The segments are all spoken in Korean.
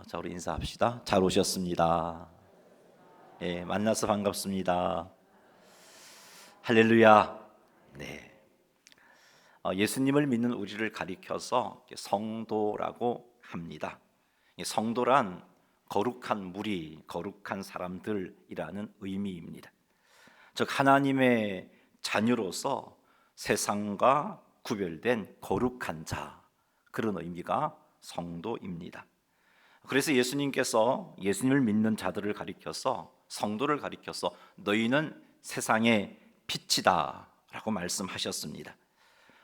자, 우리 인사합시다. 잘 오셨습니다. 예, 만나서 반갑습니다. 할렐루야. 네. 예수님을 믿는 우리를 가리켜서 성도라고 합니다. 성도란 거룩한 무리, 거룩한 사람들이라는 의미입니다. 즉 하나님의 자녀로서 세상과 구별된 거룩한 자, 그런 의미가 성도입니다. 그래서 예수님께서 예수님을 믿는 자들을 가리켜서, 성도를 가리켜서 너희는 세상의 빛이다 라고 말씀하셨습니다.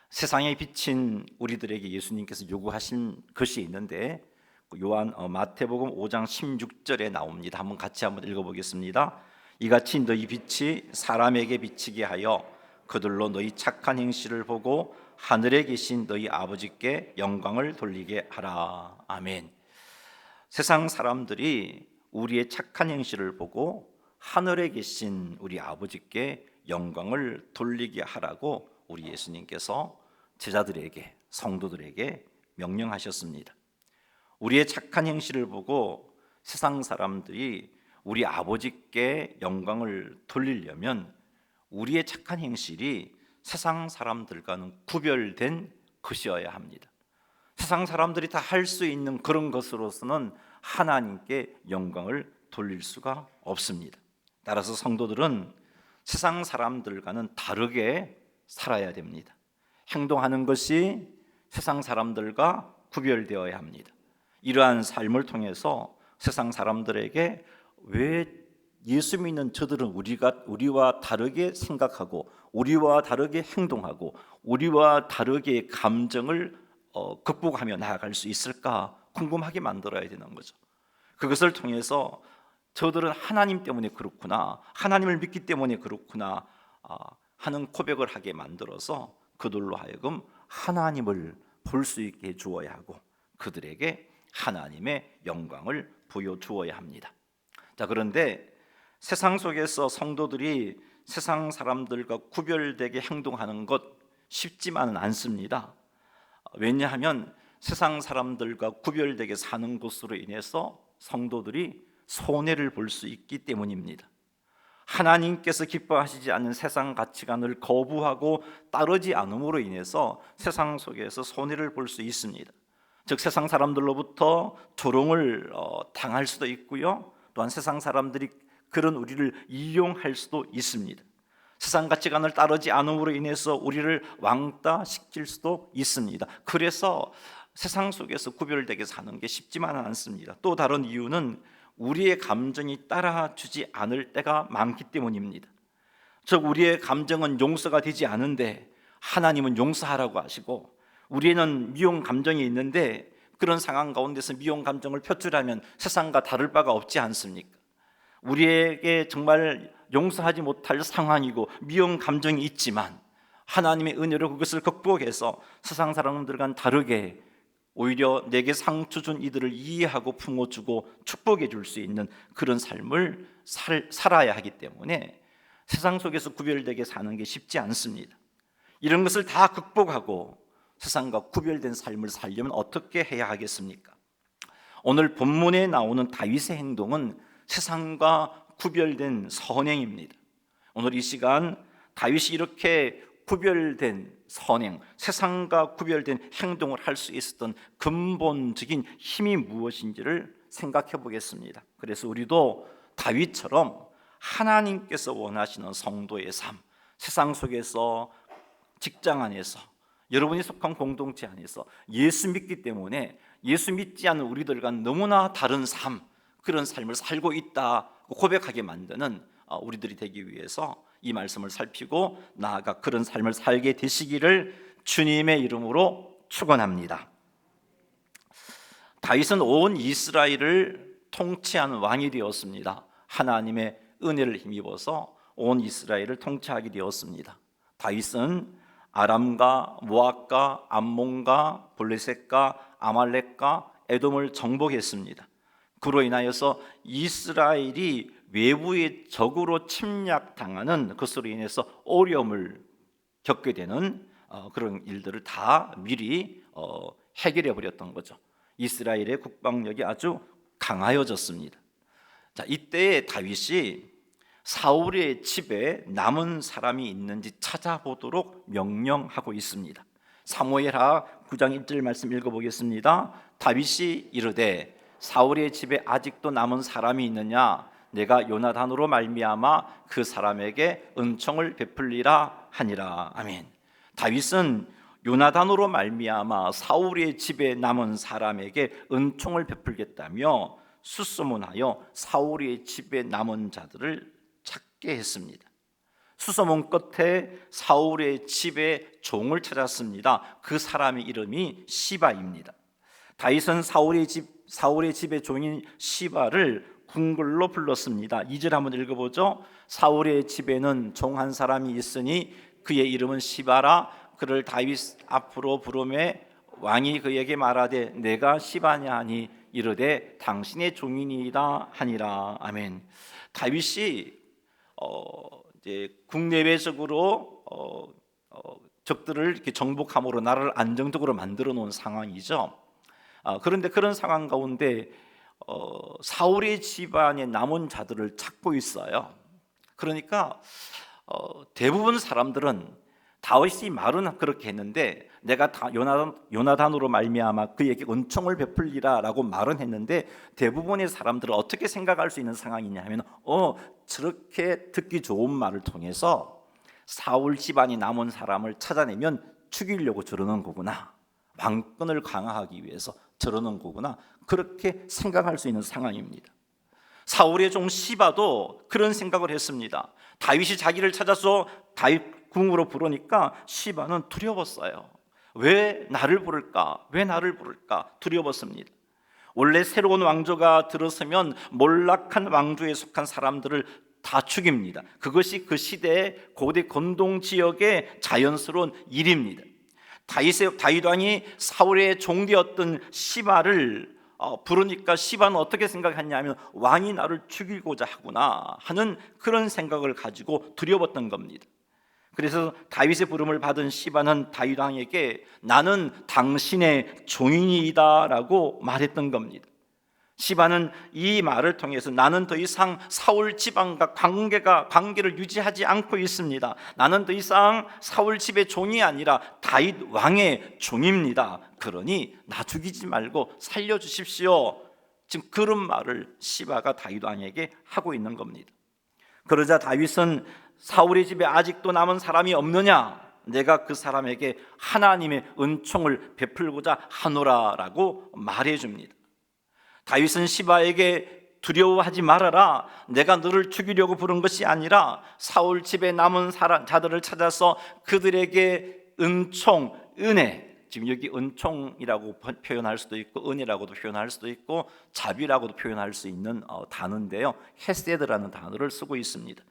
세상의 빛인 우리들에게 예수님께서 요구하신 것이 있는데, 마태복음 5장 16절에 나옵니다. 같이 읽어보겠습니다. 이같이 너희 빛이 사람에게 비치게 하여 그들로 너희 착한 행실을 보고 하늘에 계신 너희 아버지께 영광을 돌리게 하라. 아멘. 세상 사람들이 우리의 착한 행실을 보고 하늘에 계신 우리 아버지께 영광을 돌리게 하라고 우리 예수님께서 제자들에게, 성도들에게 명령하셨습니다. 우리의 착한 행실을 보고 세상 사람들이 우리 아버지께 영광을 돌리려면 우리의 착한 행실이 세상 사람들과는 구별된 것이어야 합니다. 세상 사람들이 다 할 수 있는 그런 것으로서는 하나님께 영광을 돌릴 수가 없습니다. 따라서 성도들은 세상 사람들과는 다르게 살아야 됩니다. 행동하는 것이 세상 사람들과 구별되어야 합니다. 이러한 삶을 통해서 세상 사람들에게 왜 예수 믿는 저들은 우리와 다르게 생각하고 우리와 다르게 행동하고 우리와 다르게 감정을 극복하며 나아갈 수 있을까 궁금하게 만들어야 되는 거죠. 그것을 통해서 저들은 하나님 때문에 그렇구나, 하나님을 믿기 때문에 그렇구나 하는 고백을 하게 만들어서 그들로 하여금 하나님을 볼 수 있게 해주어야 하고 그들에게 하나님의 영광을 보여주어야 합니다. 자, 그런데 세상 속에서 성도들이 세상 사람들과 구별되게 행동하는 것 쉽지만은 않습니다. 왜냐하면 세상 사람들과 구별되게 사는 것으로 인해서 성도들이 손해를 볼 수 있기 때문입니다. 하나님께서 기뻐하시지 않는 세상 가치관을 거부하고 따르지 않음으로 인해서 세상 속에서 손해를 볼 수 있습니다. 즉 세상 사람들로부터 조롱을 당할 수도 있고요, 또한 세상 사람들이 그런 우리를 이용할 수도 있습니다. 세상 가치관을 따르지 않음으로 인해서 우리를 왕따 시킬 수도 있습니다. 그래서 세상 속에서 구별되게 사는 게 쉽지만은 않습니다. 또 다른 이유는 우리의 감정이 따라주지 않을 때가 많기 때문입니다. 즉 우리의 감정은 용서가 되지 않은데 하나님은 용서하라고 하시고, 우리는 미움 감정이 있는데 그런 상황 가운데서 미움 감정을 표출하면 세상과 다를 바가 없지 않습니까? 우리에게 정말 용서하지 못할 상황이고 미움 감정이 있지만 하나님의 은혜로 그것을 극복해서 세상 사람들과는 다르게 오히려 내게 상처 준 이들을 이해하고 품어주고 축복해 줄 수 있는 그런 삶을 살아야 하기 때문에 세상 속에서 구별되게 사는 게 쉽지 않습니다. 이런 것을 다 극복하고 세상과 구별된 삶을 살려면 어떻게 해야 하겠습니까? 오늘 본문에 나오는 다윗의 행동은 세상과 구별된 선행입니다. 오늘 이 시간 다윗이 이렇게 구별된 선행, 세상과 구별된 행동을 할 수 있었던 근본적인 힘이 무엇인지를 생각해 보겠습니다. 그래서 우리도 다윗처럼 하나님께서 원하시는 성도의 삶, 세상 속에서, 직장 안에서, 여러분이 속한 공동체 안에서 예수 믿기 때문에 예수 믿지 않는 우리들과 너무나 다른 삶, 그런 삶을 살고 있다고 고백하게 만드는 우리들이 되기 위해서 이 말씀을 살피고 나아가 그런 삶을 살게 되시기를 주님의 이름으로 축원합니다. 다윗은 온 이스라엘을 통치하는 왕이 되었습니다. 하나님의 은혜를 힘입어서 온 이스라엘을 통치하게 되었습니다. 다윗은 아람과 모압과 암몬과 블레셋과 아말렉과 에돔을 정복했습니다. 그로 인하여서 이스라엘이 외부의 적으로 침략당하는 것으로 인해서 어려움을 겪게 되는 그런 일들을 다 미리 해결해 버렸던 거죠. 이스라엘의 국방력이 아주 강하여졌습니다. 자, 이때 다윗이 사울의 집에 남은 사람이 있는지 찾아보도록 명령하고 있습니다. 사무엘하 9장 1절 말씀 읽어보겠습니다. 다윗이 이르되 사울의 집에 아직도 남은 사람이 있느냐? 내가 요나단으로 말미암아 그 사람에게 은총을 베풀리라 하니라. 아멘. 다윗은 요나단으로 말미암아 사울의 집에 남은 사람에게 은총을 베풀겠다며 수소문하여 사울의 집에 남은 자들을 찾게 했습니다. 수소문 끝에 사울의 집에 종을 찾았습니다. 그 사람의 이름이 시바입니다. 다윗은 사울의 집의 종인 시바를 궁글로 불렀습니다. 2절 한번 읽어보죠. 사울의 집에는 종 한 사람이 있으니 그의 이름은 시바라. 그를 다윗 앞으로 부르매 왕이 그에게 말하되 내가 시바냐 하니 이르되 당신의 종이니이다 하니라. 아멘. 다윗이 이제 국내외적으로 적들을 이렇게 정복함으로 나라를 안정적으로 만들어 놓은 상황이죠. 그런데 그런 상황 가운데 사울의 집안에 남은 자들을 찾고 있어요. 그러니까 대부분 사람들은 다윗이 말은 그렇게 했는데 내가 요나단으로 말미암아 그에게 은총을 베풀리라라고 말은 했는데 대부분의 사람들은 어떻게 생각할 수 있는 상황이냐 하면 저렇게 듣기 좋은 말을 통해서 사울 집안이 남은 사람을 찾아내면 죽이려고 저러는 거구나, 왕권을 강화하기 위해서 저러는 거구나, 그렇게 생각할 수 있는 상황입니다. 사울의 종 시바도 그런 생각을 했습니다. 다윗이 자기를 찾아서 다윗 궁으로 부르니까 시바는 두려웠어요. 왜 나를 부를까? 왜 나를 부를까? 두려웠습니다. 원래 새로운 왕조가 들어서면 몰락한 왕조에 속한 사람들을 다 죽입니다. 그것이 그 시대의 고대 건동 지역의 자연스러운 일입니다. 다윗 왕이 사울의 종되었던 시바를 부르니까 시바는 어떻게 생각했냐면 왕이 나를 죽이고자 하구나 하는 그런 생각을 가지고 두려웠던 겁니다. 그래서 다윗의 부름을 받은 시바는 다윗 왕에게 나는 당신의 종이니이다 라고 말했던 겁니다. 시바는 이 말을 통해서 나는 더 이상 사울 집안과 관계를 유지하지 않고 있습니다. 나는 더 이상 사울 집의 종이 아니라 다윗 왕의 종입니다. 그러니 나 죽이지 말고 살려주십시오. 지금 그런 말을 시바가 다윗 왕에게 하고 있는 겁니다. 그러자 다윗은 사울의 집에 아직도 남은 사람이 없느냐? 내가 그 사람에게 하나님의 은총을 베풀고자 하노라라고 말해줍니다. 다윗은 시바에게 두려워하지 말아라, 내가 너를 죽이려고 부른 것이 아니라 사울 집에 남은 자들을 찾아서 그들에게 은총, 은혜, 지금 여기 은총이라고 표현할 수도 있고 은혜라고도 표현할 수도 있고 자비라고도 표현할 수 있는 단어인데요, 헤세드라는 단어를 쓰고 있습니다.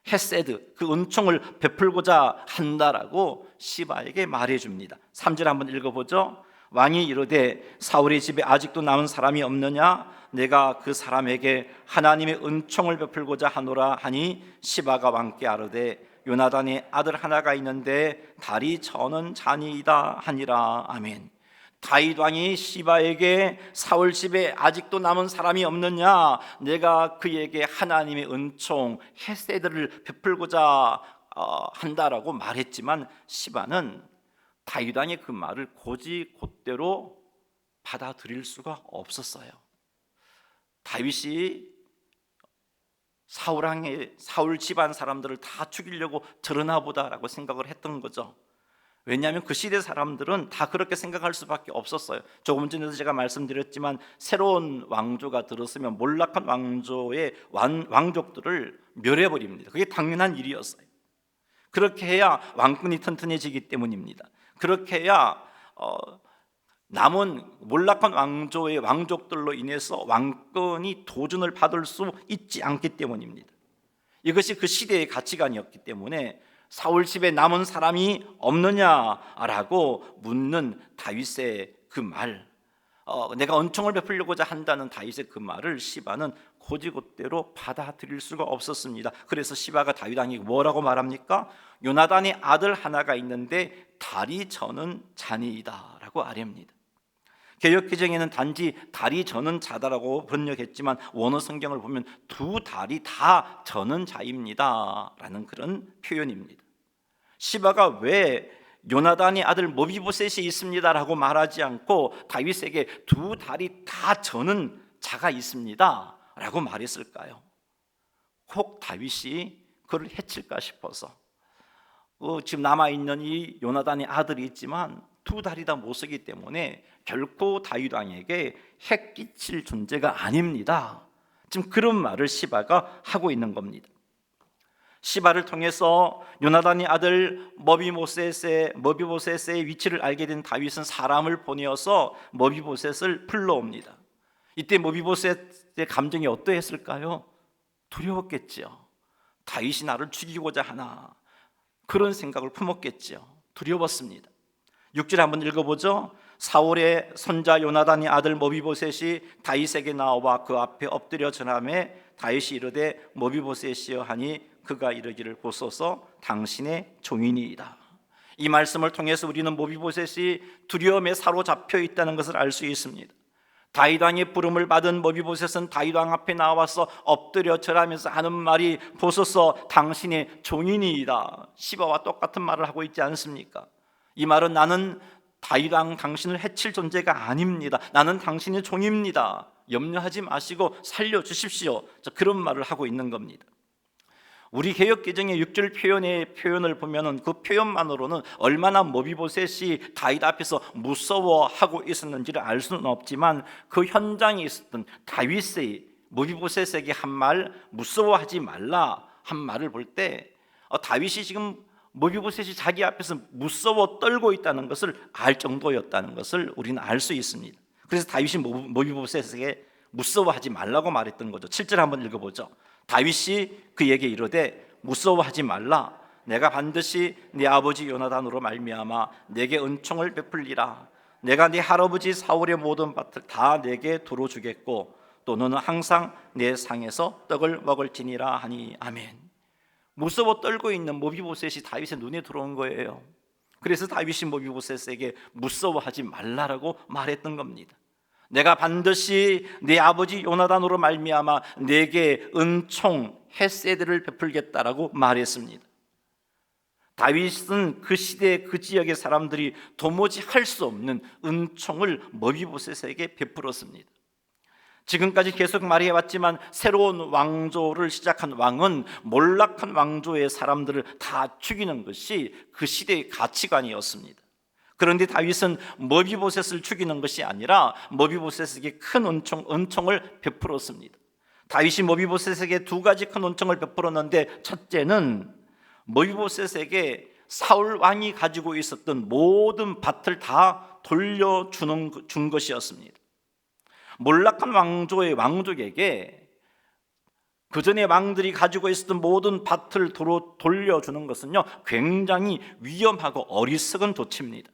헤세드, 그 은총을 베풀고자 한다라고 시바에게 말해줍니다. 3절 한번 읽어보죠. 왕이 이르되 사울의 집에 아직도 남은 사람이 없느냐? 내가 그 사람에게 하나님의 은총을 베풀고자 하노라 하니 시바가 왕께 아르되 요나단의 아들 하나가 있는데 다리 저는 자니이다 하니라. 아멘. 다윗 왕이 시바에게 사울 집에 아직도 남은 사람이 없느냐? 내가 그에게 하나님의 은총 헤세드를 베풀고자 한다라고 말했지만 시바는 다윗 왕의 그 말을 곧이곧대로 받아들일 수가 없었어요. 다윗이 사울 집안 사람들을 다 죽이려고 저러나 보다라고 생각을 했던 거죠. 왜냐하면 그 시대 사람들은 다 그렇게 생각할 수밖에 없었어요. 조금 전에도 제가 말씀드렸지만 새로운 왕조가 들었으면 몰락한 왕조의 왕족들을 멸해버립니다. 그게 당연한 일이었어요. 그렇게 해야 왕권이 튼튼해지기 때문입니다. 그렇게 해야 남은 몰락한 왕조의 왕족들로 인해서 왕권이 도전을 받을 수 있지 않기 때문입니다. 이것이 그 시대의 가치관이었기 때문에 사울 집에 남은 사람이 없느냐라고 묻는 다윗의 그 말, 내가 은총을 베풀려고자 한다는 다윗의 그 말을 시바는 곧이곧대로 받아들일 수가 없었습니다. 그래서 시바가 다윗 왕에게 뭐라고 말합니까? 요나단의 아들 하나가 있는데 다리 저는 자니이다 라고 아뢰입니다. 개역개정에는 단지 다리 저는 자다라고 번역했지만 원어 성경을 보면 두 다리 다 저는 자입니다 라는 그런 표현입니다. 시바가 왜 요나단의 아들 모비보셋이 있습니다라고 말하지 않고 다윗에게 두 다리 다 저는 자가 있습니다 라고 말했을까요? 혹 다윗이 그를 해칠까 싶어서 지금 남아있는 이 요나단의 아들이 있지만 두 다리 다 못 쓰기 때문에 결코 다윗 왕에게 해 끼칠 존재가 아닙니다. 지금 그런 말을 시바가 하고 있는 겁니다. 시바를 통해서 요나단의 아들 머비보셋의 위치를 알게 된 다윗은 사람을 보내어서 머비보셋을 불러옵니다. 이때 머비보셋의 감정이 어떠했을까요? 두려웠겠죠. 다윗이 나를 죽이고자 하나, 그런 생각을 품었겠죠. 두려웠습니다. 6절 한번 읽어보죠. 사울의 손자 요나단의 아들 머비보셋이 다윗에게 나와 그 앞에 엎드려 전하매 다윗이 이르되 머비보셋이여 하니 그가 이르기를 보소서 당신의 종이니이다. 이 말씀을 통해서 우리는 머비보셋이 두려움에 사로잡혀 있다는 것을 알 수 있습니다. 다윗 왕의 부름을 받은 머비보셋은 다윗 왕 앞에 나와서 엎드려 절하면서 하는 말이 보소서 당신의 종이니이다. 시바와 똑같은 말을 하고 있지 않습니까? 이 말은 나는 다윗 왕 당신을 해칠 존재가 아닙니다. 나는 당신의 종입니다. 염려하지 마시고 살려주십시오. 그런 말을 하고 있는 겁니다. 우리 개역개정의 6절 표현을 보면은 그 표현만으로는 얼마나 머비보셋이 다윗 앞에서 무서워하고 있었는지를 알 수는 없지만 그 현장에 있었던 다윗의 머비보셋에게 한 말, 무서워하지 말라 한 말을 볼 때 다윗이 지금 머비보셋이 자기 앞에서 무서워 떨고 있다는 것을 알 정도였다는 것을 우리는 알 수 있습니다. 그래서 다윗이 머비보셋에게 무서워하지 말라고 말했던 거죠. 7절 한번 읽어보죠. 다윗이 그에게 이르되 무서워하지 말라. 내가 반드시 네 아버지 요나단으로 말미암아 내게 은총을 베풀리라. 내가 네 할아버지 사울의 모든 밭을 다 내게 도로 주겠고 또 너는 항상 내 상에서 떡을 먹을지니라 하니 아멘. 무서워 떨고 있는 머비보셋이 다윗의 눈에 들어온 거예요. 그래서 다윗이 머비보셋에게 무서워하지 말라라고 말했던 겁니다. 내가 반드시 네 아버지 요나단으로 말미암아 내게 은총 헤세드를 베풀겠다라고 말했습니다. 다윗은 그 시대 그 지역의 사람들이 도무지 할 수 없는 은총을 머비보셋에게 베풀었습니다. 지금까지 계속 말해왔지만 새로운 왕조를 시작한 왕은 몰락한 왕조의 사람들을 다 죽이는 것이 그 시대의 가치관이었습니다. 그런데 다윗은 머비보셋을 죽이는 것이 아니라 머비보셋에게 큰 은총을 베풀었습니다. 다윗이 머비보셋에게 두 가지 큰 은총을 베풀었는데 첫째는 머비보셋에게 사울 왕이 가지고 있었던 모든 밭을 다 준 것이었습니다. 몰락한 왕조의 왕족에게 그 전에 왕들이 가지고 있었던 모든 밭을 돌려주는 것은요 굉장히 위험하고 어리석은 조치입니다.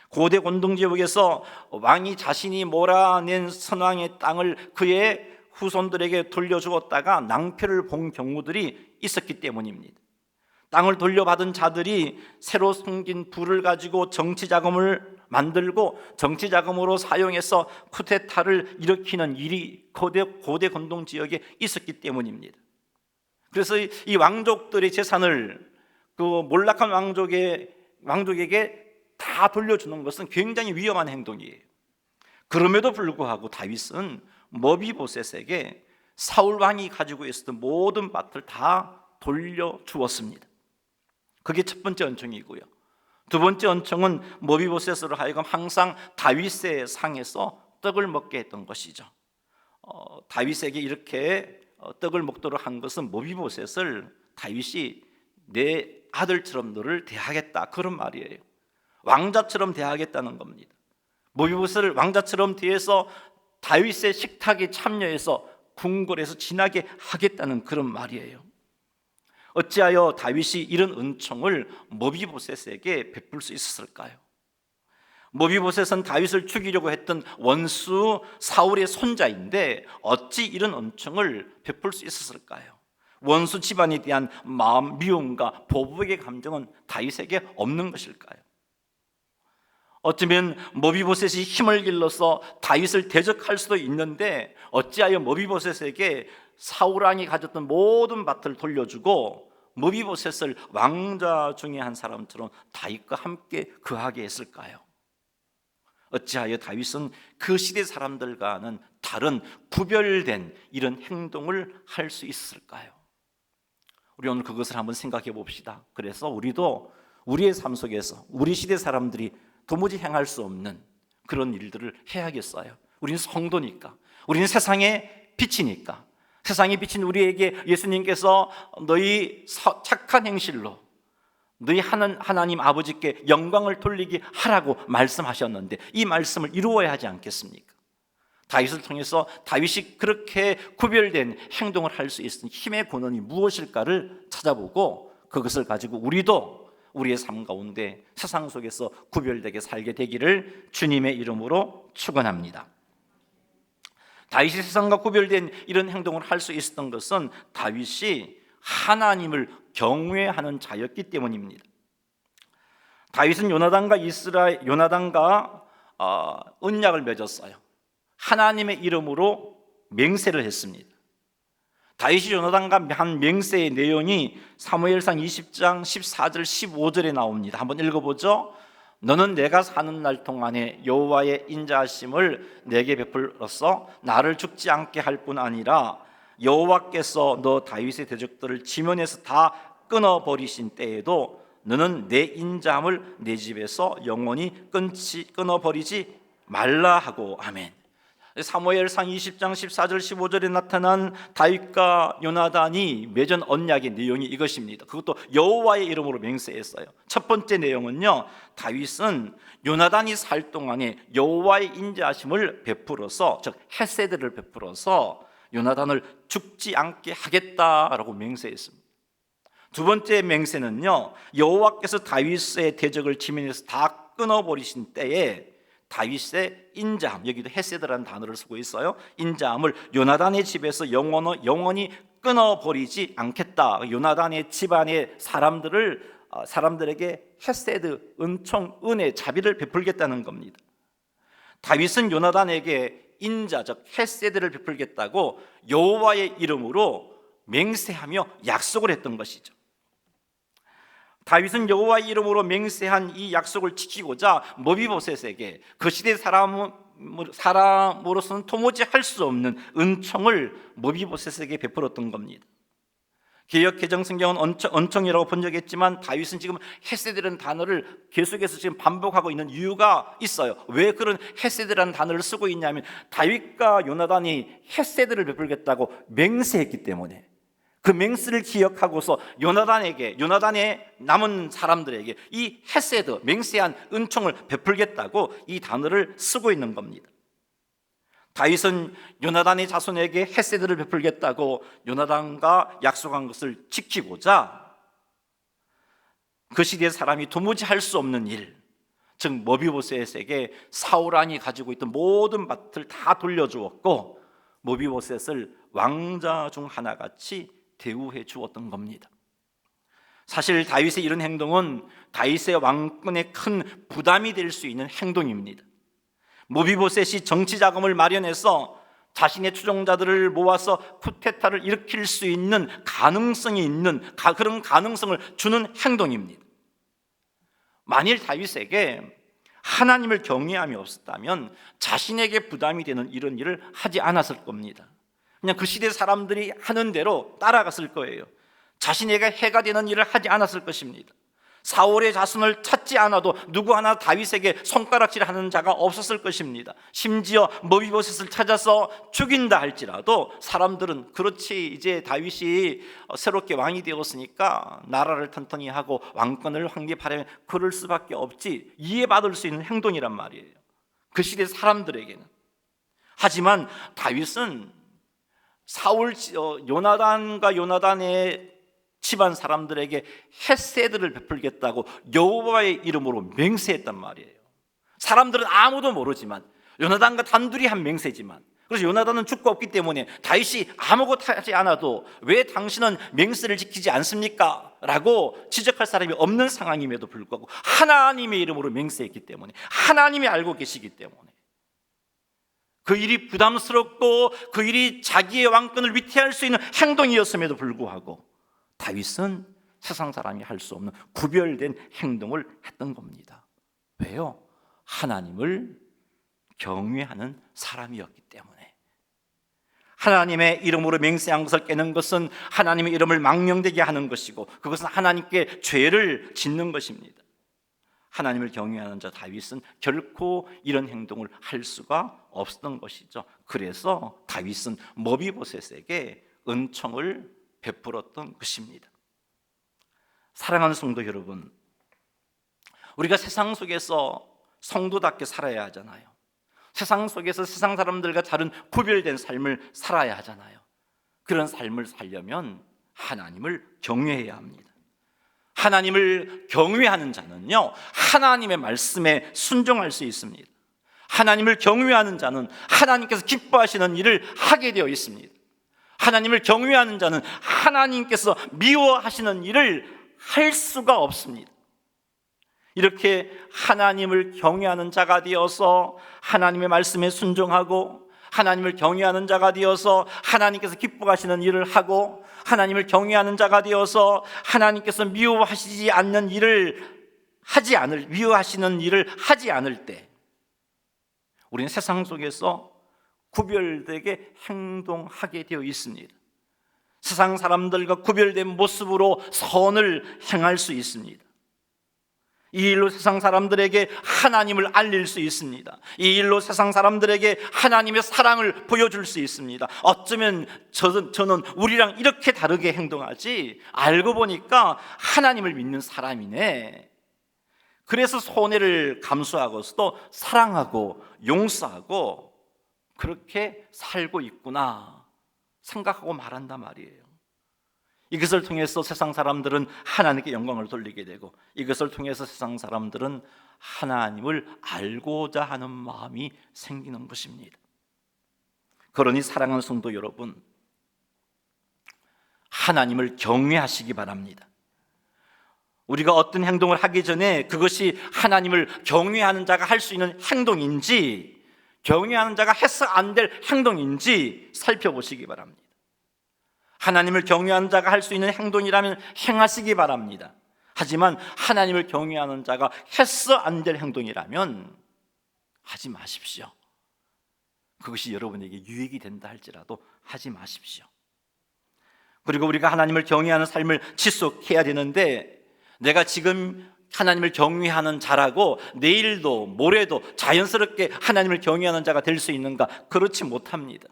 고대 권동지역에서 왕이 자신이 몰아낸 선왕의 땅을 그의 후손들에게 돌려주었다가 낭패를 본 경우들이 있었기 때문입니다. 땅을 돌려받은 자들이 새로 숨긴 부를 가지고 정치자금을 만들고 정치자금으로 사용해서 쿠데타를 일으키는 일이 고대 권동지역에 있었기 때문입니다. 그래서 이 왕족들의 재산을 그 몰락한 왕족에게 다 돌려주는 것은 굉장히 위험한 행동이에요. 그럼에도 불구하고 다윗은 머비보셋에게 사울 왕이 가지고 있었던 모든 밭을 다 돌려주었습니다. 그게 첫 번째 은총이고요. 두 번째 은총은 머비보셋으로 하여금 항상 다윗의 상에서 떡을 먹게 했던 것이죠. 다윗에게 이렇게 떡을 먹도록 한 것은 머비보셋을 다윗이 내 아들처럼 너를 대하겠다 그런 말이에요. 왕자처럼 대하겠다는 겁니다. 머비보셋을 왕자처럼 대해서 다윗의 식탁에 참여해서 궁궐에서 지나게 하겠다는 그런 말이에요. 어찌하여 다윗이 이런 은총을 머비보셋에게 베풀 수 있었을까요? 머비보셋은 다윗을 죽이려고 했던 원수 사울의 손자인데 어찌 이런 은총을 베풀 수 있었을까요? 원수 집안에 대한 마음 미움과 보복의 감정은 다윗에게 없는 것일까요? 어쩌면 머비보셋이 힘을 길러서 다윗을 대적할 수도 있는데 어찌하여 머비보셋에게 사울 왕이 가졌던 모든 밭을 돌려주고 머비보셋을 왕자 중에 한 사람처럼 다윗과 함께 거하게 했을까요? 어찌하여 다윗은 그 시대 사람들과는 다른 구별된 이런 행동을 할 수 있을까요? 우리 오늘 그것을 한번 생각해 봅시다. 그래서 우리도 우리의 삶 속에서 우리 시대 사람들이 도무지 행할 수 없는 그런 일들을 해야겠어요. 우리는 성도니까, 우리는 세상의 빛이니까, 세상에 비친 우리에게 예수님께서 너희 착한 행실로 너희 하나님 아버지께 영광을 돌리게 하라고 말씀하셨는데 이 말씀을 이루어야 하지 않겠습니까? 다윗을 통해서 다윗이 그렇게 구별된 행동을 할 수 있는 힘의 근원이 무엇일까를 찾아보고 그것을 가지고 우리도 우리의 삶 가운데 세상 속에서 구별되게 살게 되기를 주님의 이름으로 축원합니다. 다윗이 세상과 구별된 이런 행동을 할 수 있었던 것은 다윗이 하나님을 경외하는 자였기 때문입니다. 다윗은 요나단과 언약을 맺었어요. 하나님의 이름으로 맹세를 했습니다. 다윗이 요나단과 한 맹세의 내용이 사무엘상 20장 14절 15절에 나옵니다. 한번 읽어보죠. 너는 내가 사는 날 동안에 여호와의 인자하심을 내게 베풀어서 나를 죽지 않게 할 뿐 아니라 여호와께서 너 다윗의 대적들을 지면에서 다 끊어버리신 때에도 너는 내 인자함을 내 집에서 영원히 끊어버리지 말라 하고. 아멘. 사무엘상 20장 14절 15절에 나타난 다윗과 요나단이 맺은 언약의 내용이 이것입니다. 그것도 여호와의 이름으로 맹세했어요. 첫 번째 내용은요, 다윗은 요나단이 살 동안에 여호와의 인자하심을 베풀어서, 즉 헤세드를 베풀어서 요나단을 죽지 않게 하겠다라고 맹세했습니다. 두 번째 맹세는요, 여호와께서 다윗의 대적을 지면에서 다 끊어버리신 때에 다윗의 인자함, 여기도 헤세드라는 단어를 쓰고 있어요. 인자함을 요나단의 집에서 영원히 끊어버리지 않겠다. 요나단의 집안의 사람들에게 헤세드, 은총, 은혜, 자비를 베풀겠다는 겁니다. 다윗은 요나단에게 인자적 헤세드를 베풀겠다고 여호와의 이름으로 맹세하며 약속을 했던 것이죠. 다윗은 여호와의 이름으로 맹세한 이 약속을 지키고자 머비보셋에게 그 시대 사람으로서는 도무지 할 수 없는 은총을 머비보셋에게 베풀었던 겁니다. 개역 개정 성경은 은총이라고 번역했지만 다윗은 지금 헤세드라는 단어를 계속해서 지금 반복하고 있는 이유가 있어요. 왜 그런 헤세드라는 단어를 쓰고 있냐면 다윗과 요나단이 헤세드를 베풀겠다고 맹세했기 때문에, 그 맹세를 기억하고서 요나단의 남은 사람들에게 이 헤세드, 맹세한 은총을 베풀겠다고 이 단어를 쓰고 있는 겁니다. 다윗은 요나단의 자손에게 헤세드를 베풀겠다고 요나단과 약속한 것을 지키고자 그 시대의 사람이 도무지 할 수 없는 일, 즉 머비보셋에게 사울 왕이 가지고 있던 모든 밭을 다 돌려주었고 머비보셋을 왕자 중 하나같이 대우해 주었던 겁니다. 사실 다윗의 이런 행동은 다윗의 왕권에 큰 부담이 될 수 있는 행동입니다. 머비보셋이 정치 자금을 마련해서 자신의 추종자들을 모아서 쿠데타를 일으킬 수 있는 가능성이 있는 그런 가능성을 주는 행동입니다. 만일 다윗에게 하나님을 경외함이 없었다면 자신에게 부담이 되는 이런 일을 하지 않았을 겁니다. 그냥 그 시대 사람들이 하는 대로 따라갔을 거예요. 자신에게 해가 되는 일을 하지 않았을 것입니다. 사울의 자손을 찾지 않아도 누구 하나 다윗에게 손가락질하는 자가 없었을 것입니다. 심지어 머비보셋을 찾아서 죽인다 할지라도 사람들은 그렇지, 이제 다윗이 새롭게 왕이 되었으니까 나라를 튼튼히 하고 왕권을 확립하려면 그럴 수밖에 없지, 이해받을 수 있는 행동이란 말이에요, 그 시대 사람들에게는. 하지만 다윗은 요나단과 요나단의 집안 사람들에게 헤세드를 베풀겠다고 여호와의 이름으로 맹세했단 말이에요. 사람들은 아무도 모르지만, 요나단과 단둘이 한 맹세지만 그래서 요나단은 죽고 없기 때문에 다윗이 아무것도 하지 않아도 왜 당신은 맹세를 지키지 않습니까? 라고 지적할 사람이 없는 상황임에도 불구하고 하나님의 이름으로 맹세했기 때문에, 하나님이 알고 계시기 때문에, 그 일이 부담스럽고 그 일이 자기의 왕권을 위태할 수 있는 행동이었음에도 불구하고 다윗은 세상 사람이 할 수 없는 구별된 행동을 했던 겁니다. 왜요? 하나님을 경외하는 사람이었기 때문에. 하나님의 이름으로 맹세한 것을 깨는 것은 하나님의 이름을 망령되게 하는 것이고, 그것은 하나님께 죄를 짓는 것입니다. 하나님을 경외하는 자 다윗은 결코 이런 행동을 할 수가 없었던 것이죠. 그래서 다윗은 머비보셋에게 은총을 베풀었던 것입니다. 사랑하는 성도 여러분, 우리가 세상 속에서 성도답게 살아야 하잖아요. 세상 속에서 세상 사람들과 다른 구별된 삶을 살아야 하잖아요. 그런 삶을 살려면 하나님을 경외해야 합니다. 하나님을 경외하는 자는요, 하나님의 말씀에 순종할 수 있습니다. 하나님을 경외하는 자는 하나님께서 기뻐하시는 일을 하게 되어 있습니다. 하나님을 경외하는 자는 하나님께서 미워하시는 일을 할 수가 없습니다. 이렇게 하나님을 경외하는 자가 되어서 하나님의 말씀에 순종하고, 하나님을 경외하는 자가 되어서 하나님께서 기뻐하시는 일을 하고, 하나님을 경외하는 자가 되어서 하나님께서 미워하시지 않는 일을 미워하시는 일을 하지 않을 때, 우리는 세상 속에서 구별되게 행동하게 되어 있습니다. 세상 사람들과 구별된 모습으로 선을 행할 수 있습니다. 이 일로 세상 사람들에게 하나님을 알릴 수 있습니다. 이 일로 세상 사람들에게 하나님의 사랑을 보여줄 수 있습니다. 어쩌면 저는 우리랑 이렇게 다르게 행동하지, 알고 보니까 하나님을 믿는 사람이네, 그래서 손해를 감수하고서도 사랑하고 용서하고 그렇게 살고 있구나 생각하고 말한단 말이에요. 이것을 통해서 세상 사람들은 하나님께 영광을 돌리게 되고, 이것을 통해서 세상 사람들은 하나님을 알고자 하는 마음이 생기는 것입니다. 그러니 사랑하는 성도 여러분, 하나님을 경외하시기 바랍니다. 우리가 어떤 행동을 하기 전에 그것이 하나님을 경외하는 자가 할 수 있는 행동인지, 경외하는 자가 해서 안 될 행동인지 살펴보시기 바랍니다. 하나님을 경외하는 자가 할 수 있는 행동이라면 행하시기 바랍니다. 하지만 하나님을 경외하는 자가 해서 안 될 행동이라면 하지 마십시오. 그것이 여러분에게 유익이 된다 할지라도 하지 마십시오. 그리고 우리가 하나님을 경외하는 삶을 지속해야 되는데, 내가 지금 하나님을 경외하는 자라고 내일도 모레도 자연스럽게 하나님을 경외하는 자가 될 수 있는가? 그렇지 못합니다.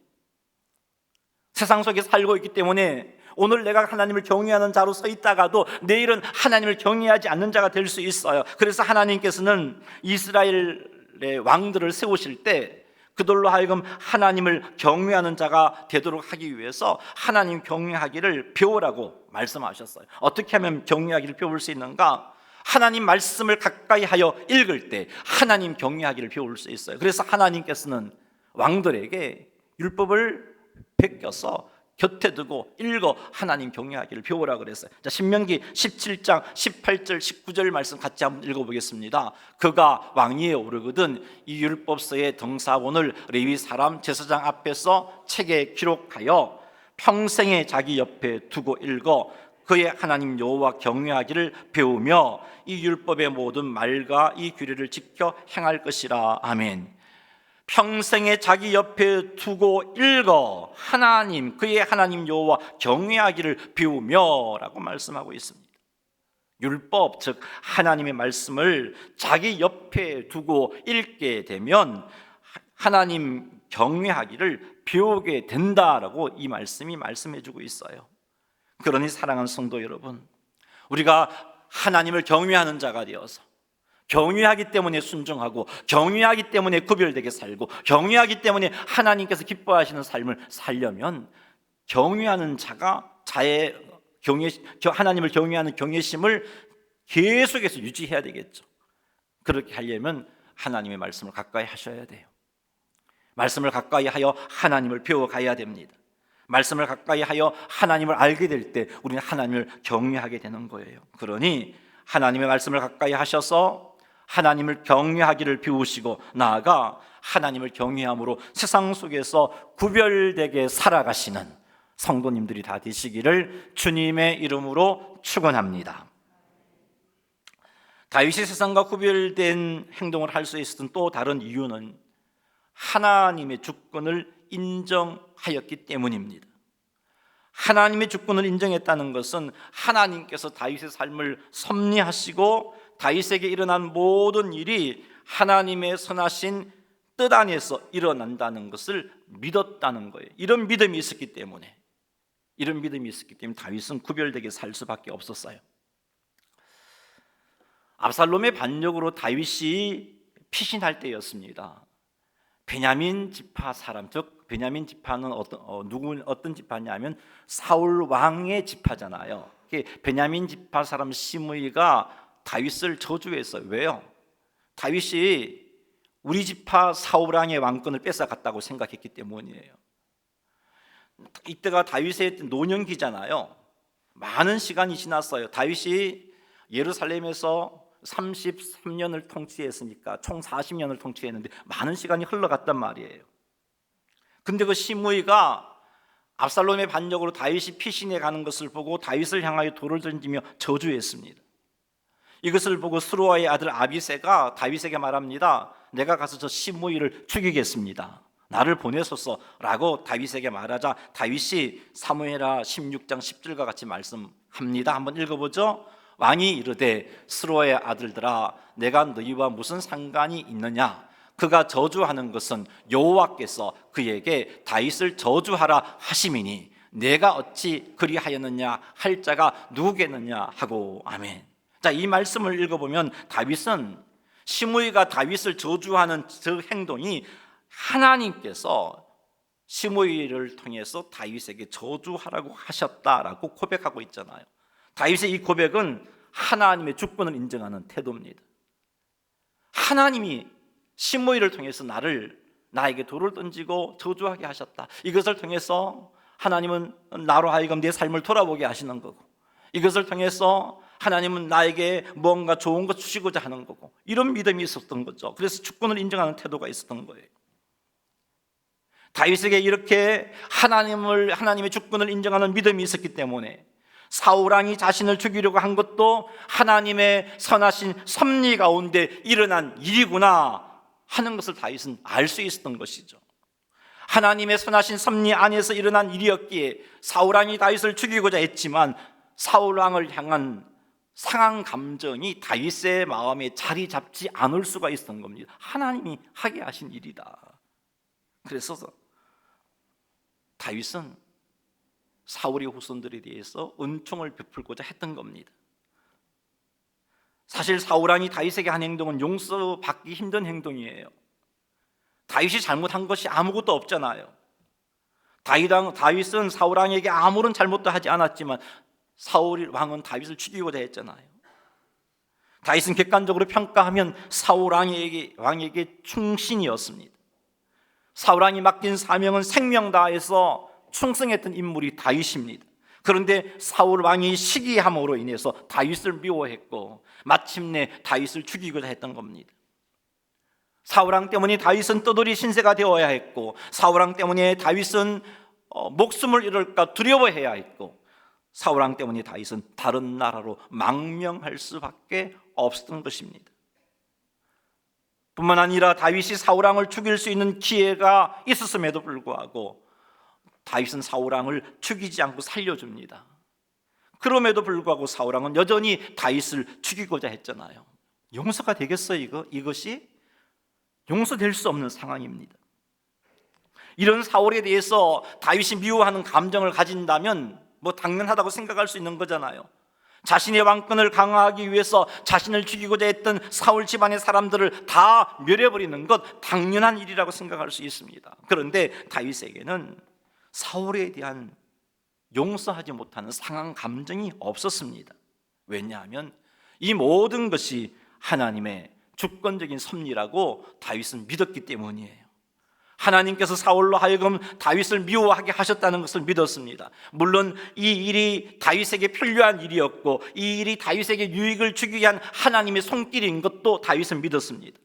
세상 속에 살고 있기 때문에 오늘 내가 하나님을 경외하는 자로 서 있다가도 내일은 하나님을 경외하지 않는 자가 될 수 있어요. 그래서 하나님께서는 이스라엘의 왕들을 세우실 때 그들로 하여금 하나님을 경외하는 자가 되도록 하기 위해서 하나님 경외하기를 배우라고 말씀하셨어요. 어떻게 하면 경외하기를 배울 수 있는가? 하나님 말씀을 가까이 하여 읽을 때 하나님 경외하기를 배울 수 있어요. 그래서 하나님께서는 왕들에게 율법을 베껴서 곁에 두고 읽어 하나님 경외하기를 배우라 그랬어요. 자, 신명기 17장 18절 19절 말씀 같이 한번 읽어보겠습니다. 그가 왕위에 오르거든 이 율법서의 등사본을 레위 사람 제사장 앞에서 책에 기록하여 평생에 자기 옆에 두고 읽어 그의 하나님 여호와 경외하기를 배우며 이 율법의 모든 말과 이 규례를 지켜 행할 것이라. 아멘. 평생에 자기 옆에 두고 읽어 하나님, 그의 하나님 여호와 경외하기를 배우며 라고 말씀하고 있습니다. 율법, 즉 하나님의 말씀을 자기 옆에 두고 읽게 되면 하나님 경외하기를 배우게 된다라고 이 말씀이 말씀해 주고 있어요. 그러니 사랑하는 성도 여러분, 우리가 하나님을 경외하는 자가 되어서 경외하기 때문에 순종하고, 경외하기 때문에 구별되게 살고, 경외하기 때문에 하나님께서 기뻐하시는 삶을 살려면 경외하는 자가 하나님을 경외하는 경외심을 계속해서 유지해야 되겠죠. 그렇게 하려면 하나님의 말씀을 가까이 하셔야 돼요. 말씀을 가까이 하여 하나님을 배워가야 됩니다. 말씀을 가까이 하여 하나님을 알게 될 때 우리는 하나님을 경외하게 되는 거예요. 그러니 하나님의 말씀을 가까이 하셔서 하나님을 경외하기를 배우시고, 나아가 하나님을 경외함으로 세상 속에서 구별되게 살아가시는 성도님들이 다 되시기를 주님의 이름으로 축원합니다. 다윗이 세상과 구별된 행동을 할 수 있었던 또 다른 이유는 하나님의 주권을 인정하였기 때문입니다. 하나님의 주권을 인정했다는 것은 하나님께서 다윗의 삶을 섭리하시고 다윗에게 일어난 모든 일이 하나님의 선하신 뜻 안에서 일어난다는 것을 믿었다는 거예요. 이런 믿음이 있었기 때문에 다윗은 구별되게 살 수밖에 없었어요. 압살롬의 반역으로 다윗이 피신할 때였습니다. 베냐민 지파 사람, 즉 베냐민 지파는 어떤 지파냐면 사울 왕의 지파잖아요. 베냐민 지파 사람 시므이가 다윗을 저주했어요. 왜요? 다윗이 우리 지파 사울 왕의 왕권을 뺏어갔다고 생각했기 때문이에요. 이때가 다윗의 노년기잖아요. 많은 시간이 지났어요. 다윗이 예루살렘에서 33년을 통치했으니까 총 40년을 통치했는데 많은 시간이 흘러갔단 말이에요. 근데 그 시므이가 압살롬의 반역으로 다윗이 피신해 가는 것을 보고 다윗을 향하여 돌을 던지며 저주했습니다. 이것을 보고 스루아의 아들 아비새가 다윗에게 말합니다. 내가 가서 저 시므이를 죽이겠습니다. 나를 보내소서라고 다윗에게 말하자 다윗이 사무엘하 16장 10절과 같이 말씀합니다. 한번 읽어보죠. 왕이 이르되 스루아의 아들들아, 내가 너희와 무슨 상관이 있느냐? 그가 저주하는 것은 여호와께서 그에게 다윗을 저주하라 하심이니 내가 어찌 그리하였느냐 할 자가 누구겠느냐 하고. 아멘. 자, 이 말씀을 읽어보면 다윗은 시므이가 다윗을 저주하는 저 행동이 하나님께서 시므이를 통해서 다윗에게 저주하라고 하셨다라고 고백하고 있잖아요. 다윗의 이 고백은 하나님의 주권을 인정하는 태도입니다. 하나님이 시므이를 통해서 나에게 돌을 던지고 저주하게 하셨다. 이것을 통해서 하나님은 나로 하여금 내 삶을 돌아보게 하시는 거고, 이것을 통해서 하나님은 나에게 뭔가 좋은 것 주시고자 하는 거고, 이런 믿음이 있었던 거죠. 그래서 주권을 인정하는 태도가 있었던 거예요. 다윗에게 이렇게 하나님의 주권을 인정하는 믿음이 있었기 때문에 사울 왕이 자신을 죽이려고 한 것도 하나님의 선하신 섭리 가운데 일어난 일이구나 하는 것을 다윗은 알 수 있었던 것이죠. 하나님의 선하신 섭리 안에서 일어난 일이었기에 사울 왕이 다윗을 죽이고자 했지만 사울 왕을 향한 상한 감정이 다윗의 마음에 자리 잡지 않을 수가 있었던 겁니다. 하나님이 하게 하신 일이다. 그래서 다윗은 사울의 후손들에 대해서 은총을 베풀고자 했던 겁니다. 사실 사울 왕이 다윗에게 한 행동은 용서받기 힘든 행동이에요. 다윗이 잘못한 것이 아무것도 없잖아요. 다윗은 사울 왕에게 아무런 잘못도 하지 않았지만 사울 왕은 다윗을 죽이고자 했잖아요. 다윗은 객관적으로 평가하면 사울 왕에게 충신이었습니다. 사울 왕이 맡긴 사명은 생명 다해서 충성했던 인물이 다윗입니다. 그런데 사울 왕이 시기함으로 인해서 다윗을 미워했고 마침내 다윗을 죽이고자 했던 겁니다. 사울 왕 때문에 다윗은 떠돌이 신세가 되어야 했고, 사울 왕 때문에 다윗은 목숨을 잃을까 두려워해야 했고, 사울 왕 때문에 다윗은 다른 나라로 망명할 수밖에 없었던 것입니다. 뿐만 아니라 다윗이 사울 왕을 죽일 수 있는 기회가 있었음에도 불구하고 다윗은 사울 왕을 죽이지 않고 살려줍니다. 그럼에도 불구하고 사울 왕은 여전히 다윗을 죽이고자 했잖아요. 용서가 되겠어요? 이것이 용서될 수 없는 상황입니다. 이런 사울에 대해서 다윗이 미워하는 감정을 가진다면 당연하다고 생각할 수 있는 거잖아요. 자신의 왕권을 강화하기 위해서 자신을 죽이고자 했던 사울 집안의 사람들을 다 멸해버리는 것 당연한 일이라고 생각할 수 있습니다. 그런데 다윗에게는 사울에 대한 용서하지 못하는 상한 감정이 없었습니다. 왜냐하면 이 모든 것이 하나님의 주권적인 섭리라고 다윗은 믿었기 때문이에요. 하나님께서 사울로 하여금 다윗을 미워하게 하셨다는 것을 믿었습니다. 물론 이 일이 다윗에게 필요한 일이었고 이 일이 다윗에게 유익을 주기 위한 하나님의 손길인 것도 다윗은 믿었습니다.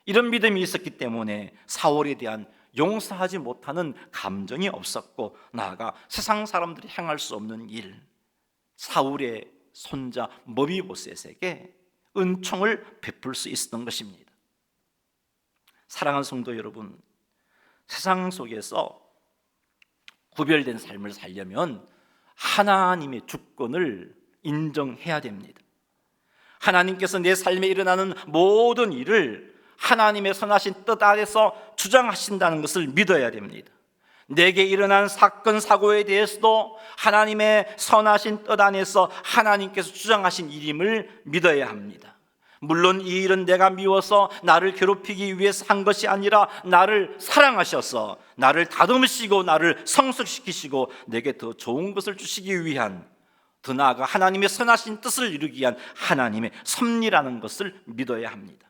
이런 믿음이 있었기 때문에 사울에 대한 용서하지 못하는 감정이 없었고, 나아가 세상 사람들이 행할 수 없는 일, 사울의 손자 머비보셋에게 은총을 베풀 수 있었던 것입니다. 사랑하는 성도 여러분, 세상 속에서 구별된 삶을 살려면 하나님의 주권을 인정해야 됩니다. 하나님께서 내 삶에 일어나는 모든 일을 하나님의 선하신 뜻 아래서 주장하신다는 것을 믿어야 됩니다. 내게 일어난 사건 사고에 대해서도 하나님의 선하신 뜻 안에서 하나님께서 주장하신 일임을 믿어야 합니다. 물론 이 일은 내가 미워서 나를 괴롭히기 위해서 한 것이 아니라 나를 사랑하셔서 나를 다듬으시고 나를 성숙시키시고 내게 더 좋은 것을 주시기 위한, 더 나아가 하나님의 선하신 뜻을 이루기 위한 하나님의 섭리라는 것을 믿어야 합니다.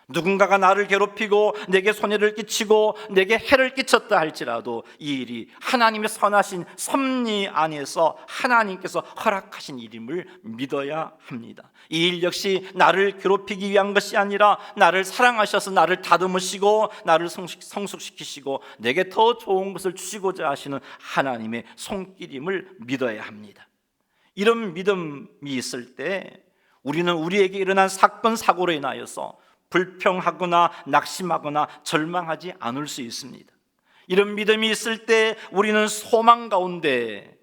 누군가가 나를 괴롭히고 내게 손해를 끼치고 내게 해를 끼쳤다 할지라도 이 일이 하나님의 선하신 섭리 안에서 하나님께서 허락하신 일임을 믿어야 합니다. 이 일 역시 나를 괴롭히기 위한 것이 아니라 나를 사랑하셔서 나를 다듬으시고 나를 성숙시키시고 내게 더 좋은 것을 주시고자 하시는 하나님의 손길임을 믿어야 합니다. 이런 믿음이 있을 때 우리는 우리에게 일어난 사건 사고로 인하여서 불평하거나 낙심하거나 절망하지 않을 수 있습니다. 이런 믿음이 있을 때 우리는 소망 가운데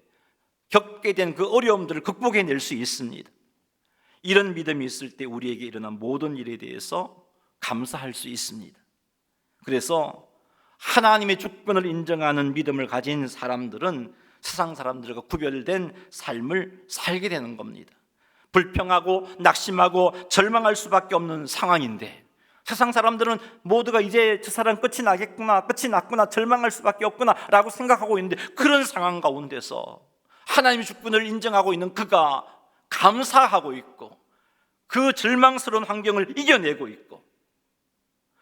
겪게 된 그 어려움들을 극복해낼 수 있습니다. 이런 믿음이 있을 때 우리에게 일어난 모든 일에 대해서 감사할 수 있습니다. 그래서 하나님의 주권을 인정하는 믿음을 가진 사람들은 세상 사람들과 구별된 삶을 살게 되는 겁니다. 불평하고 낙심하고 절망할 수밖에 없는 상황인데 세상 사람들은 모두가 이제 저 사람 끝이 나겠구나, 끝이 났구나, 절망할 수밖에 없구나 라고 생각하고 있는데, 그런 상황 가운데서 하나님의 주권을 인정하고 있는 그가 감사하고 있고 그 절망스러운 환경을 이겨내고 있고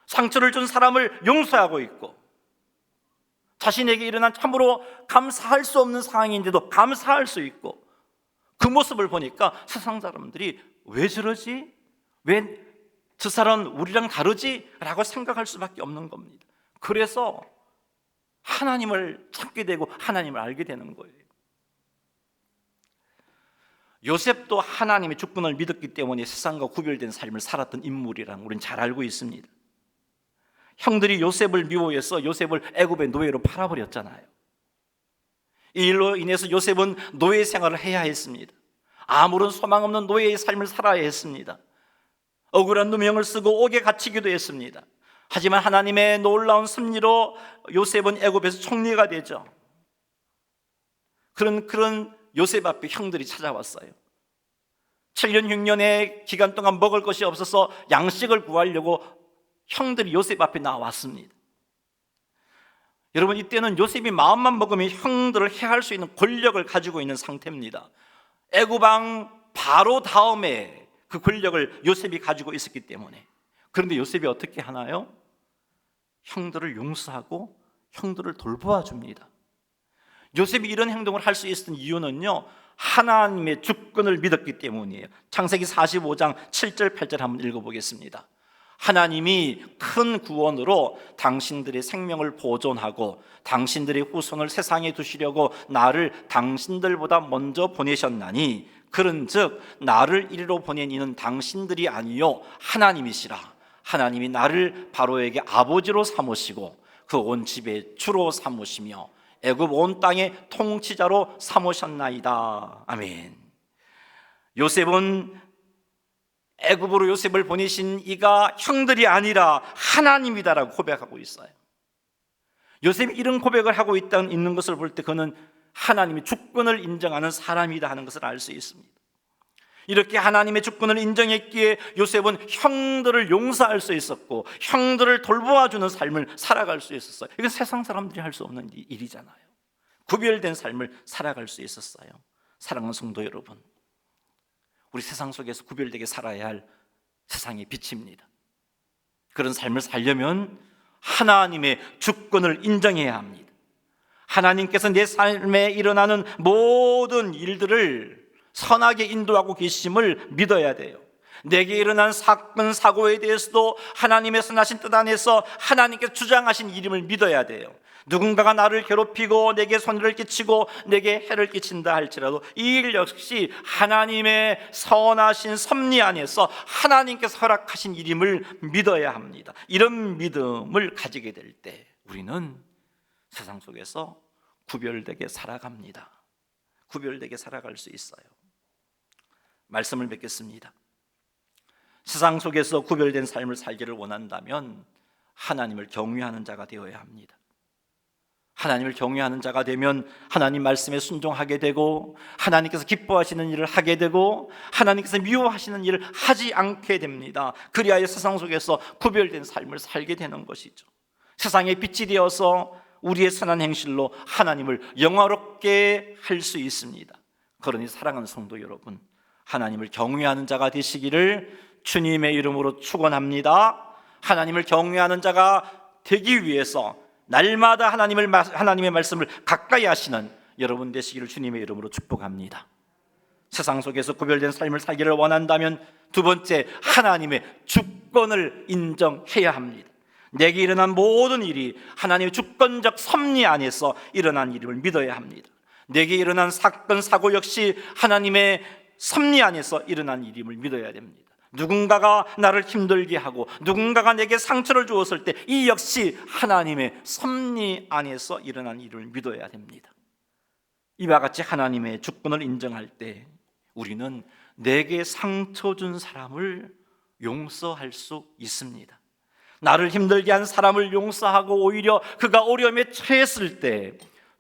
상처를 준 사람을 용서하고 있고 자신에게 일어난 참으로 감사할 수 없는 상황인데도 감사할 수 있고, 그 모습을 보니까 세상 사람들이 왜 저러지? 왜 저 사람은 우리랑 다르지? 라고 생각할 수밖에 없는 겁니다. 그래서 하나님을 찾게 되고 하나님을 알게 되는 거예요. 요셉도 하나님의 주권을 믿었기 때문에 세상과 구별된 삶을 살았던 인물이라는 우리는 잘 알고 있습니다. 형들이 요셉을 미워해서 요셉을 애굽의 노예로 팔아버렸잖아요. 이 일로 인해서 요셉은 노예 생활을 해야 했습니다. 아무런 소망 없는 노예의 삶을 살아야 했습니다. 억울한 누명을 쓰고 옥에 갇히기도 했습니다. 하지만 하나님의 놀라운 섭리로 요셉은 애굽에서 총리가 되죠. 그런 요셉 앞에 형들이 찾아왔어요. 7년 6년의 기간 동안 먹을 것이 없어서 양식을 구하려고 형들이 요셉 앞에 나왔습니다. 여러분, 이때는 요셉이 마음만 먹으면 형들을 해할 수 있는 권력을 가지고 있는 상태입니다. 애굽 왕 바로 다음에 그 권력을 요셉이 가지고 있었기 때문에. 그런데 요셉이 어떻게 하나요? 형들을 용서하고 형들을 돌보아 줍니다. 요셉이 이런 행동을 할 수 있었던 이유는요, 하나님의 주권을 믿었기 때문이에요. 창세기 45장 7절 8절 한번 읽어보겠습니다. 하나님이 큰 구원으로 당신들의 생명을 보존하고 당신들의 후손을 세상에 두시려고 나를 당신들보다 먼저 보내셨나니, 그런즉 나를 이리로 보낸 이는 당신들이 아니요 하나님이시라. 하나님이 나를 바로에게 아버지로 삼으시고 그 온 집의 주로 삼으시며 애굽 온 땅의 통치자로 삼으셨나이다. 아멘. 요셉은 애굽으로 요셉을 보내신 이가 형들이 아니라 하나님이다라고 고백하고 있어요. 요셉이 이런 고백을 하고 있는 것을 볼 때 그는 하나님의 주권을 인정하는 사람이다 하는 것을 알 수 있습니다. 이렇게 하나님의 주권을 인정했기에 요셉은 형들을 용서할 수 있었고 형들을 돌보아주는 삶을 살아갈 수 있었어요. 이건 세상 사람들이 할 수 없는 일이잖아요. 구별된 삶을 살아갈 수 있었어요. 사랑하는 성도 여러분, 우리 세상 속에서 구별되게 살아야 할 세상의 빛입니다. 그런 삶을 살려면 하나님의 주권을 인정해야 합니다. 하나님께서 내 삶에 일어나는 모든 일들을 선하게 인도하고 계심을 믿어야 돼요. 내게 일어난 사건, 사고에 대해서도 하나님의 선하신 뜻 안에서 하나님께서 주장하신 일임을 믿어야 돼요. 누군가가 나를 괴롭히고 내게 손해를 끼치고 내게 해를 끼친다 할지라도 이 일 역시 하나님의 선하신 섭리 안에서 하나님께서 허락하신 일임을 믿어야 합니다. 이런 믿음을 가지게 될 때 우리는 세상 속에서 구별되게 살아갑니다. 구별되게 살아갈 수 있어요. 말씀을 맺겠습니다. 세상 속에서 구별된 삶을 살기를 원한다면 하나님을 경외하는 자가 되어야 합니다. 하나님을 경외하는 자가 되면 하나님 말씀에 순종하게 되고 하나님께서 기뻐하시는 일을 하게 되고 하나님께서 미워하시는 일을 하지 않게 됩니다. 그리하여 세상 속에서 구별된 삶을 살게 되는 것이죠. 세상의 빛이 되어서 우리의 선한 행실로 하나님을 영화롭게 할 수 있습니다. 그러니 사랑하는 성도 여러분, 하나님을 경외하는 자가 되시기를 주님의 이름으로 축원합니다. 하나님을 경외하는 자가 되기 위해서 날마다 하나님의 말씀을 가까이 하시는 여러분 되시기를 주님의 이름으로 축복합니다. 세상 속에서 구별된 삶을 살기를 원한다면 두 번째, 하나님의 주권을 인정해야 합니다. 내게 일어난 모든 일이 하나님의 주권적 섭리 안에서 일어난 일임을 믿어야 합니다. 내게 일어난 사건, 사고 역시 하나님의 섭리 안에서 일어난 일임을 믿어야 됩니다. 누군가가 나를 힘들게 하고 누군가가 내게 상처를 주었을 때 이 역시 하나님의 섭리 안에서 일어난 일을 믿어야 됩니다. 이와 같이 하나님의 주권을 인정할 때 우리는 내게 상처 준 사람을 용서할 수 있습니다. 나를 힘들게 한 사람을 용서하고 오히려 그가 어려움에 처했을 때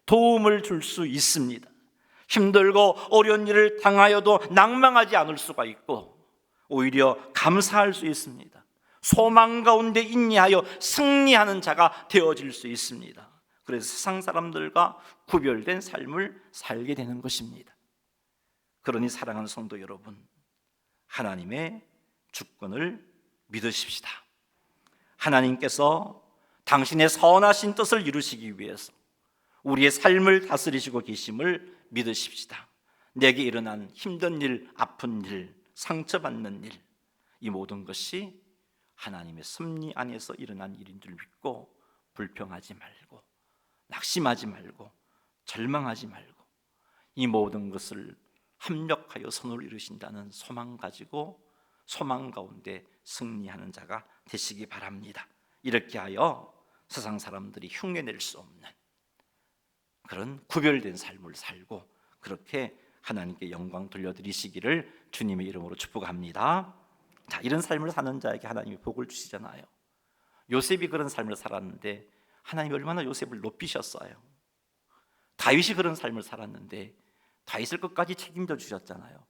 도움을 줄 수 있습니다. 힘들고 어려운 일을 당하여도 낭망하지 않을 수가 있고 오히려 감사할 수 있습니다. 소망 가운데 인내하여 승리하는 자가 되어질 수 있습니다. 그래서 세상 사람들과 구별된 삶을 살게 되는 것입니다. 그러니 사랑하는 성도 여러분, 하나님의 주권을 믿으십시다. 하나님께서 당신의 선하신 뜻을 이루시기 위해서 우리의 삶을 다스리시고 계심을 믿으십시다. 내게 일어난 힘든 일, 아픈 일, 상처받는 일, 이 모든 것이 하나님의 섭리 안에서 일어난 일인 줄 믿고 불평하지 말고 낙심하지 말고 절망하지 말고 이 모든 것을 합력하여 선을 이루신다는 소망 가지고 소망 가운데 승리하는 자가 되시기 바랍니다. 이렇게 하여 세상 사람들이 흉내낼 수 없는 그런 구별된 삶을 살고 그렇게 하나님께 영광 돌려드리시기를 주님의 이름으로 축복합니다. 자, 이런 삶을 사는 자에게 하나님이 복을 주시잖아요. 요셉이 그런 삶을 살았는데 하나님이 얼마나 요셉을 높이셨어요. 다윗이 그런 삶을 살았는데 다윗을 끝까지 책임져 주셨잖아요.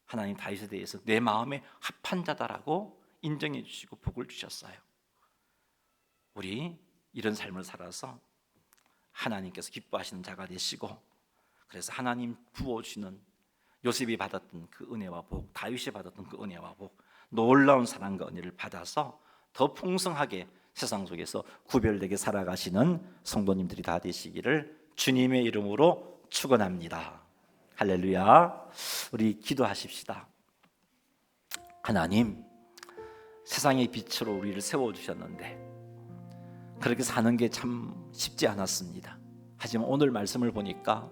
하나님 다윗에 대해서 내 마음에 합한 자다라고 인정해 주시고 복을 주셨어요. 우리 이런 삶을 살아서 하나님께서 기뻐하시는 자가 되시고 그래서 하나님 부어주시는 요셉이 받았던 그 은혜와 복, 다윗이 받았던 그 은혜와 복, 놀라운 사랑과 은혜를 받아서 더 풍성하게 세상 속에서 구별되게 살아가시는 성도님들이 다 되시기를 주님의 이름으로 축원합니다. 할렐루야. 우리 기도하십시다. 하나님, 세상의 빛으로 우리를 세워주셨는데 그렇게 사는 게 참 쉽지 않았습니다. 하지만 오늘 말씀을 보니까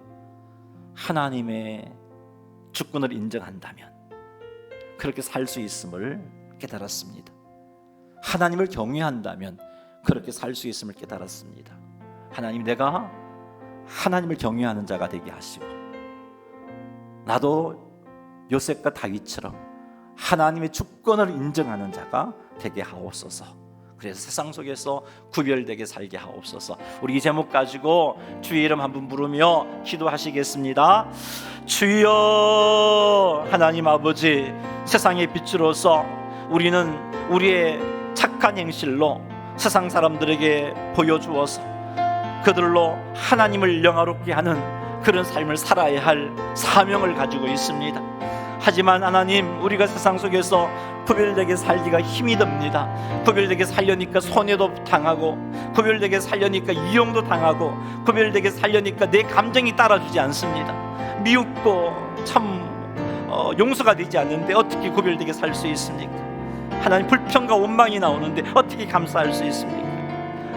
하나님의 주권을 인정한다면 그렇게 살 수 있음을 깨달았습니다. 하나님을 경외한다면 그렇게 살 수 있음을 깨달았습니다. 하나님, 내가 하나님을 경외하는 자가 되게 하시고 나도 요셉과 다윗처럼 하나님의 주권을 인정하는 자가 되게 하옵소서. 그래서 세상 속에서 구별되게 살게 하옵소서. 우리 이 제목 가지고 주의 이름 한번 부르며 기도하시겠습니다. 주여, 하나님 아버지, 세상의 빛으로서 우리는 우리의 착한 행실로 세상 사람들에게 보여주어서 그들로 하나님을 영화롭게 하는 그런 삶을 살아야 할 사명을 가지고 있습니다. 하지만 하나님, 우리가 세상 속에서 구별되게 살기가 힘이 듭니다. 구별되게 살려니까 손해도 당하고, 구별되게 살려니까 이용도 당하고, 구별되게 살려니까 내 감정이 따라주지 않습니다. 미웃고 참 용서가 되지 않는데 어떻게 구별되게 살 수 있습니까? 하나님 불평과 원망이 나오는데 어떻게 감사할 수 있습니까?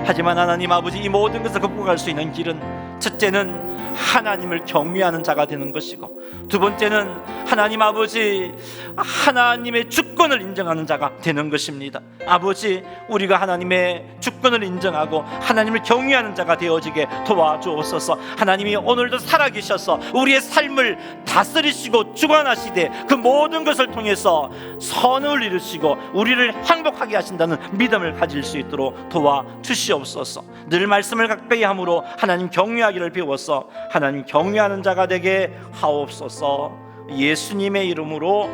하지만 하나님 아버지, 이 모든 것을 극복할 수 있는 길은, 첫째는 하나님을 경외하는 자가 되는 것이고, 두 번째는 하나님 아버지, 하나님의 주권을 인정하는 자가 되는 것입니다. 아버지, 우리가 하나님의 주권을 인정하고 하나님을 경외하는 자가 되어지게 도와주옵소서. 하나님이 오늘도 살아계셔서 우리의 삶을 다스리시고 주관하시되 그 모든 것을 통해서 선을 이루시고 우리를 행복하게 하신다는 믿음을 가질 수 있도록 도와주시옵소서. 늘 말씀을 가까이 함으로 하나님 경외하기를 배워서 하나님 경외하는 자가 되게 하옵소서. 예수님의 이름으로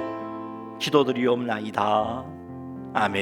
기도드리옵나이다. 아멘.